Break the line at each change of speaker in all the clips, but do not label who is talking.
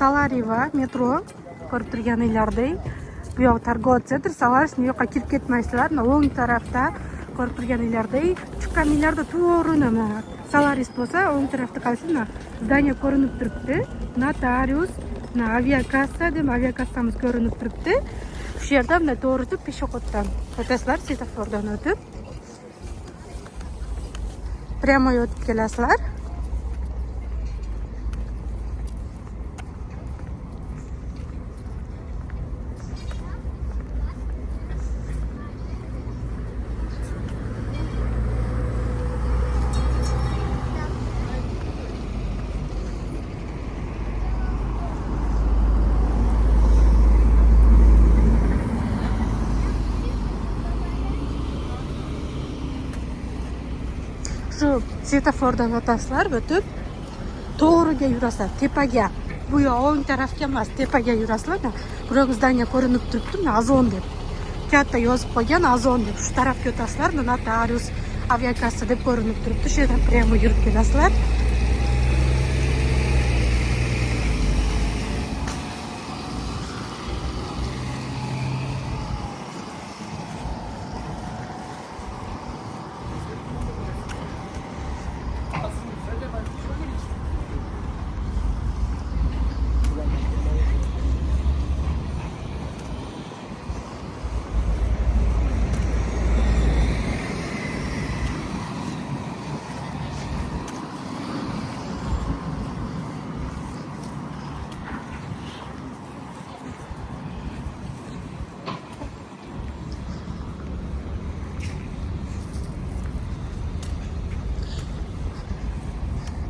Salariva metro ko'rib turganinglardek. Bu yoq торговый центр, Salaris bu yoqqa kirib ketmaysizlar. O'ng tarafda ko'rib turganinglardek chiqqaninglarda to'g'ri nima Salaris bo'lsa, o'ng tarafda qarasizlar. Zdaniya ko'rinib turibdi. Notarius, aviakassa deb aviakassamiz ko'rinib turibdi. Shu yerda bunday to'g'ri o'tib peshoboddan o'tasizlar, svetofordan o'tib. Prямо o'tib kelasizlar. Shu svetofordan o'tasizlar, o'tib to'g'riga yurasizlar, tepaga. Bu yoq o'ng tarafga emas, tepaga yurasizlar. Biroq zdaniya ko'rinib turibdi, Azon deb. Katta yozib qo'ygan Azon deb. Shu tarafga o'tasizlar, notarius, aviakassa deb ko'rinib turibdi. Shu yerdan prямо yurib kelasizlar.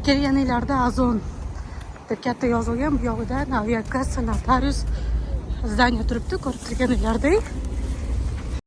Kelganinglarda Azon deb katta yozilgan, bu yog'ida aviakassa, notarius zdaniya turibdi, ko'rib turganinglardek.